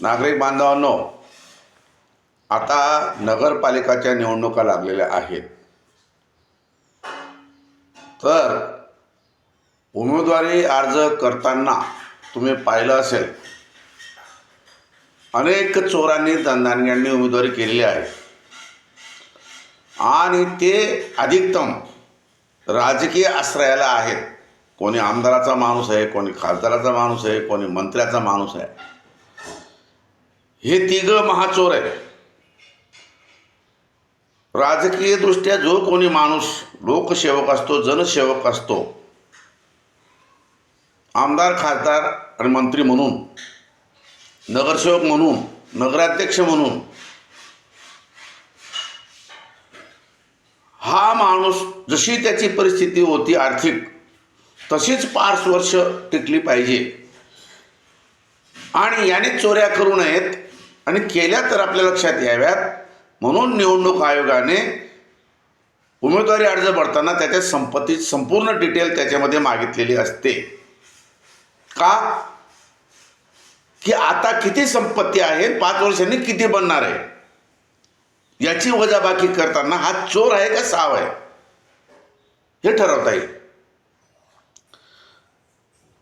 नागरिक बांधवांनो, आता नगरपालिकाच्या निवडणुका लागलेल्या आहेत. तर उमेदवारी अर्ज करताना तुम्ही पाहिलं असेल, अनेक चोरांनी धनधानग्यांनी उमेदवारी केलेली आहे आणि ते अधिकतम राजकीय आश्रयाला आहेत. कोणी आमदाराचा माणूस आहे, कोणी खासदाराचा माणूस आहे, कोणी मंत्र्याचा माणूस आहे. हे तिघं महाचोर आहेत. राजकीय दृष्ट्या जो कोणी माणूस लोकसेवक असतो, जनसेवक असतो, आमदार, खासदार आणि मंत्री म्हणून, नगरसेवक म्हणून, नगराध्यक्ष म्हणून, हा माणूस जशी त्याची परिस्थिती होती आर्थिक, तशीच 5 वर्ष टिकली पाहिजे आणि याने चोऱ्या करू नयेत आणि केल्या तर आपल्या लक्षात याव्यात म्हणून निवडणूक आयोगाने उमेदवारी अर्ज भरताना त्याच्या संपत्तीची संपूर्ण डिटेल त्याच्यामध्ये मागितलेली असते. का? की आता किती संपत्ती आहे, 5 वर्षांनी किती बनणार आहे, याची वजाबाकी करताना हा चोर आहे का साव आहे हे ठरवता येईल.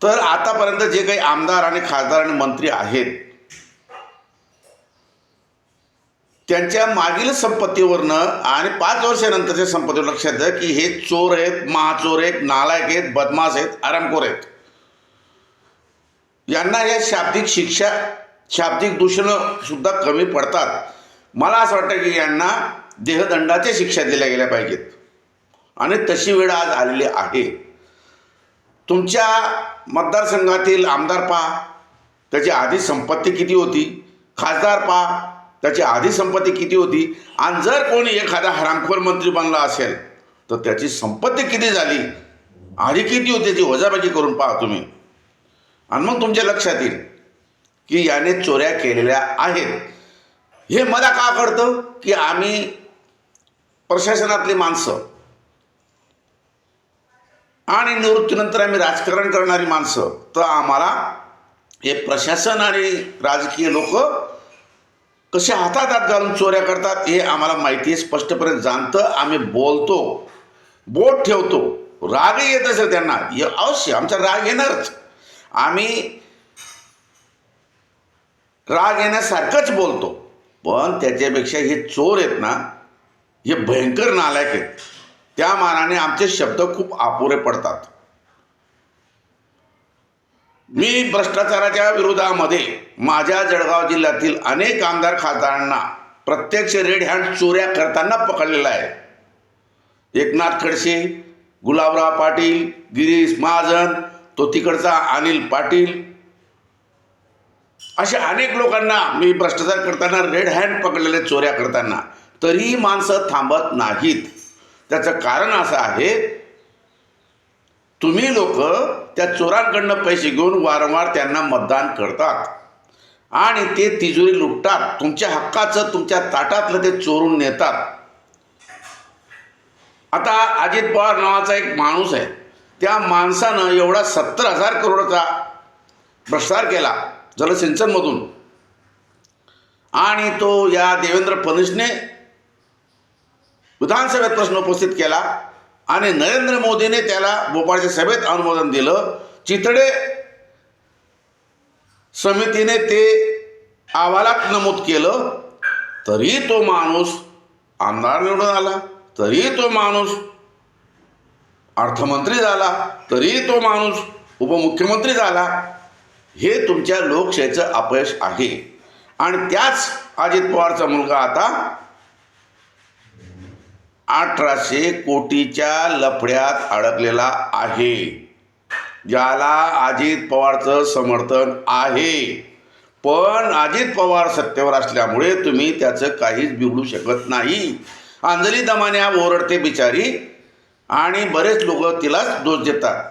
तर आतापर्यंत जे काही आमदार आणि खासदार आणि मंत्री आहेत, त्यांच्या मागील संपत्तीवरनं आणि 5 वर्षानंतरच्या संपत्तीवर लक्षात द्या की हे चोर आहेत, महाचोर आहेत, नालायक आहेत, बदमाश आहेत, आरामखोर आहेत. यांना या शाब्दिक शिक्षा, शाब्दिक दूषणं सुद्धा कमी पडतात. मला असं वाटतं की यांना देहदंडाच्या शिक्षा दिल्या गेल्या पाहिजेत आणि तशी वेळ आज आलेली आहे. तुमच्या मतदारसंघातील आमदार पहा, त्याची आधी संपत्ती किती होती, खासदार पहा, त्याची आधी संपत्ती किती होती, आणि जर कोणी एखादा हरामखोर मंत्री बनला असेल तर त्याची संपत्ती किती झाली, आधी किती होती, ती वजाबाकी करून पहा तुम्ही, आणि मग तुमच्या लक्षात येईल की याने चोऱ्या केलेल्या आहेत. हे मला का कळतं की आम्ही प्रशासनातली माणसं आणि निवृत्तीनंतर आम्ही राजकारण करणारी माणसं, तर आम्हाला हे प्रशासन आणि राजकीय लोक कसे हातात हात घालून चोऱ्या करतात हे आम्हाला माहिती आहे, स्पष्टपणे जाणतं. आम्ही बोलतो, बोट ठेवतो, राग येत असेल त्यांना, अवश्य आमचा राग येणारच. आम्ही राग येण्यासारखंच बोलतो, पण त्याच्यापेक्षा हे चोर आहेत ना, हे भयंकर नालायक आहेत. त्या मानाने आमचे शब्द खूप अपुरे पडतात. मी भ्रष्टाचाराच्या विरोधामध्ये माझ्या जळगाव जिल्ह्यातील अनेक आमदार खासदारांना प्रत्यक्ष रेड हँड चोऱ्या करताना पकडलेला आहे. एकनाथ खडसे, गुलाबराव पाटील, गिरीश महाजन, तो तिकडचा अनिल पाटील, अशा अनेक लोकांना मी भ्रष्टाचार करताना रेड हँड पकडलेले, चोऱ्या करताना. तरीही माणसं थांबत नाहीत. त्याचं कारण असं आहे, तुम्ही लोक त्या चोरांकडनं पैसे घेऊन वारंवार त्यांना मतदान करतात आणि ते तिजोरी लुटतात. तुमच्या हक्काचं, तुमच्या ताटातलं ते चोरून नेतात. आता अजित पवार नावाचा एक माणूस आहे, त्या माणसानं एवढा 70,000 करोडचा भ्रष्टाचार केला जलसिंचनमधून, आणि तो या देवेंद्र फडणवीसने विधानसभेत प्रश्न उपस्थित केला आणि नरेंद्र मोदीने त्याला भोपाळच्या सभेत अनुमोदन दिलं. चितडे समितीने ते अहवालात नमूद केलं, तरी तो माणूस आमदार निवडून आला, तरी तो माणूस अर्थमंत्री झाला, तरी तो माणूस उपमुख्यमंत्री झाला. हे तुमच्या लोकशाहीचं अपयश आहे. आणि त्याच अजित पवारचा मुलगा आता 1800 कोटीच्या लफड्यात अडकलेला आहे, ज्याला अजित पवारचं समर्थन आहे. पण अजित पवार सत्तेवर असल्यामुळे तुम्ही त्याचं काहीच बिघडू शकत नाही. अंजली दमानिया ओरडते बिचारी आणि बरेच लोक तिलाच दोष देतात.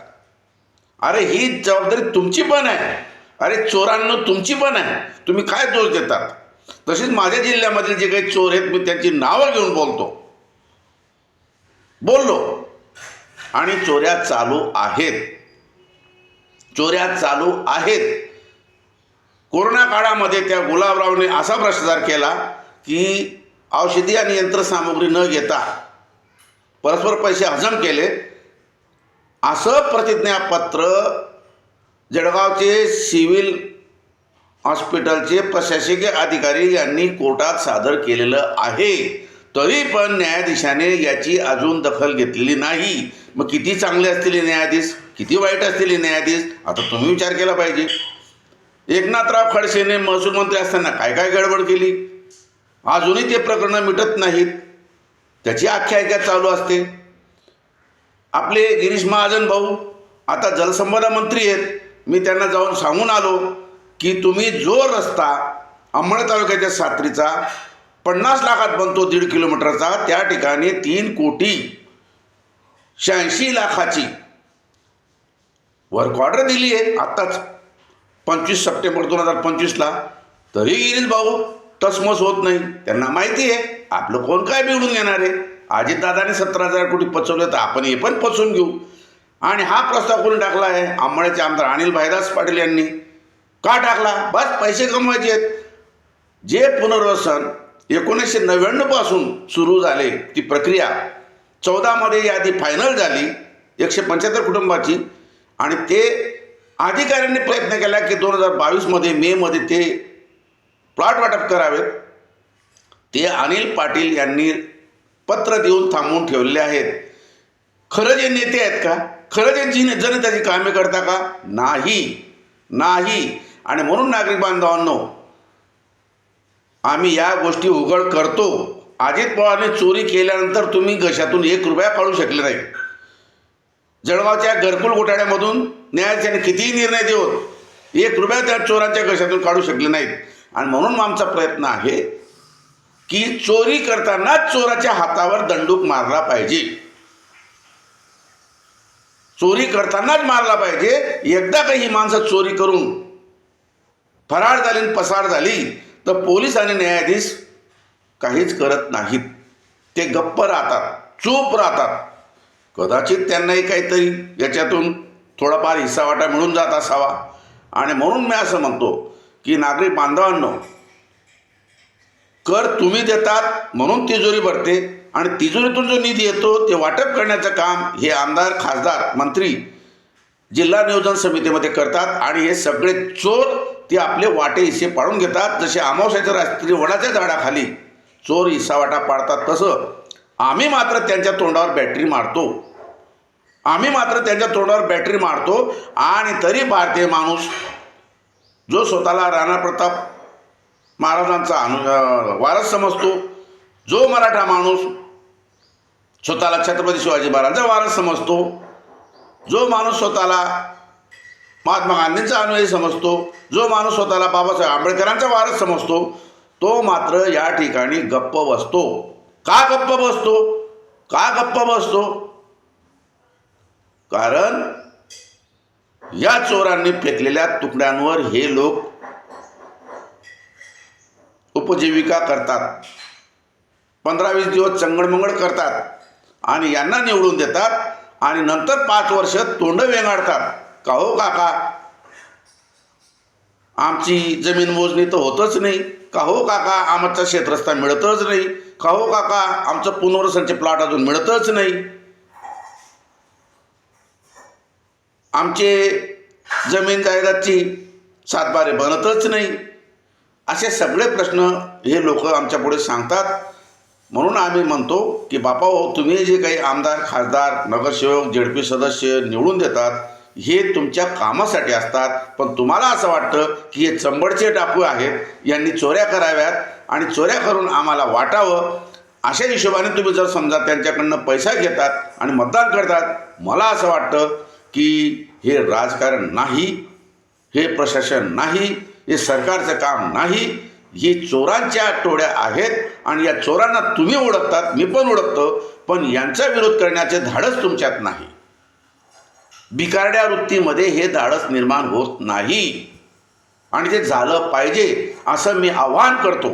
अरे ही जबाबदारी तुमची पण आहे. अरे चोरांनो, तुमची पण आहे. तुम्ही काय दोष देतात? तसेच माझ्या जिल्ह्यामधील जे काही चोर आहेत, मी त्यांची नावं घेऊन बोललो आणि चोऱ्या चालू आहेत, चोऱ्या चालू आहेत. कोरोना काळामध्ये त्या गुलाबरावने असा भ्रष्टाचार केला की औषधी आणि यंत्रसामुग्री न घेता परस्पर पैसे हजम केले, असं प्रतिज्ञापत्र जळगावचे सिव्हिल हॉस्पिटलचे प्रशासकीय अधिकारी यांनी कोर्टात सादर केलेलं आहे. तरी पण न्यायाधीशाने याची अजून दखल घेतलेली नाही. मग किती चांगले असतील हे न्यायाधीश, किती वाईट असतील हे न्यायाधीश, आता तुम्ही विचार केला पाहिजे. एकनाथराव खडसेने महसूल मंत्री असताना काय काय गडबड केली, अजूनही ते प्रकरणं मिटत नाहीत, त्याची आख्यायिका चालू असते. आपले गिरीश महाजन भाऊ आता जलसंपदा मंत्री आहेत. मी त्यांना जाऊन सांगून आलो की तुम्ही जो रस्ता अंमळ तालुक्याच्या सात्रीचा 50 लाखात बनतो 1.5 किलोमीटरचा, त्या ठिकाणी 3,86,00,000ची वर्क ऑर्डर दिली आहे आत्ताच 25 सप्टेंबर 2025ला. तरी गिरीश भाऊ तसमस होत नाही. त्यांना माहिती आहे आपलं कोण काय बिघडून घेणार आहे. अजितदादाने 17,000 कोटी पचवले तर आपण हे पण पचवून घेऊ. आणि हा प्रस्ताव कोणी टाकला आहे? अंमळचे आमदार अनिल भाईदास पाटील यांनी. का टाकला? बस पैसे कमवायचे आहेत. जे पुनर्वसन 1999 पासून सुरू झाले ती प्रक्रिया 14 मध्ये यादी फायनल झाली 175 कुटुंबाची, आणि ते अधिकाऱ्यांनी प्रयत्न केला की 2022 मध्ये मे मध्ये ते प्लॉट वाटप करावेत. ते अनिल पाटील यांनी पत्र देऊन थांबवून ठेवलेले आहेत. खरं जे नेते आहेत का? खरं जे जनतेची कामे करता का? नाही. आणि म्हणून नागरिक बांधवांनो, आम्ही या गोष्टी उघड करतो. अजित पवारने चोरी केल्यानंतर तुम्ही घशातून 1 रुपया काढू शकले नाही. जळगावच्या घरकुल घोटाळ्यामधून न्यायाधीशाने कितीही निर्णय देऊन 1 रुपया त्या चोरांच्या घशातून काढू शकले नाहीत. आणि म्हणून आमचा प्रयत्न आहे की चोरी करतानाच चोराच्या हातावर दंडूक मारला पाहिजे. चोरी करतानाच मारला पाहिजे. एकदा काही ही माणसं चोरी करून फरार झाली आणि पसार झाली तर पोलीस आणि न्यायाधीश काहीच करत नाहीत. ते गप्प राहतात, चूप राहतात. कदाचित त्यांनाही काहीतरी याच्यातून थोडाफार हिस्सावाटा मिळून जात असावा. आणि म्हणून मी असं म्हणतो की नागरिक बांधवांनो, कर तुम्ही देतात म्हणून तिजोरी भरते, आणि तिजोरीतून जो निधी येतो ते वाटप करण्याचं काम हे आमदार, खासदार, मंत्री जिल्हा नियोजन समितीमध्ये करतात. आणि हे सगळे चोर ते आपले वाटे हिस्से पाडून घेतात. जसे अमावस्याच्या रात्री वडाच्या झाडाखाली चोर हिस्सावाटा पाडतात, तसं आम्ही मात्र त्यांच्या तोंडावर बॅटरी मारतो. आणि तरी भारतीय माणूस जो स्वतःला राणा प्रताप महाराजांचा वारस समजतो, जो मराठा माणूस स्वतःला छत्रपती शिवाजी महाराजांचा वारस समजतो, जो माणूस स्वतःला महात्मा गांधींचा अनुयायी समजतो, जो माणूस स्वतःला बाबासाहेब आंबेडकरांचा वारस समजतो, तो मात्र या ठिकाणी गप्प बसतो. का गप्प बसतो? कारण या चोरांनी फेकलेल्या तुकड्यांवर हे लोक उपजीविका करतात. 15-20 दिवस चंगडमंगड करतात आणि यांना निवडून देतात आणि नंतर 5 वर्ष तोंड वेंगाडतात. का हो काका, आमची जमीन मोजणी तर होतच नाही. का हो काका, आमचा शेतरस्ता मिळतच नाही. का हो काका, आमचं पुनर्वसनचे प्लॉट अजून मिळतच नाही. आमचे जमीन जायदादची सातबारे बनतच नाही. असे सगळे प्रश्न हे लोक आमच्या पुढे सांगतात. म्हणून आम्ही म्हणतो की बापा हो, तुम्ही जे काही आमदार, खासदार, नगरसेवक, जेडपी सदस्य निवडून देतात हे तुमच्या कामासाठी असतात. पण तुम्हाला असं वाटतं की हे चंबडचे टाकू आहेत, यांनी चोऱ्या कराव्यात आणि चोऱ्या करून आम्हाला वाटावं, अशा हिशोबाने तुम्ही जर समजा त्यांच्याकडनं पैसा घेतात आणि मतदान करतात. मला असं वाटतं की हे राजकारण नाही, हे प्रशासन नाही, हे सरकारचं काम नाही. ही चोरांच्या टोळ्या आहेत आणि या चोरांना तुम्ही ओळखतात, मी पण ओळखतो, पण यांचा विरोध करण्याचे धाडस तुमच्यात नाही. भिकारड्या वृत्तीमध्ये हे धाडस निर्माण होत नाही आणि ते झालं पाहिजे असं मी आवाहन करतो.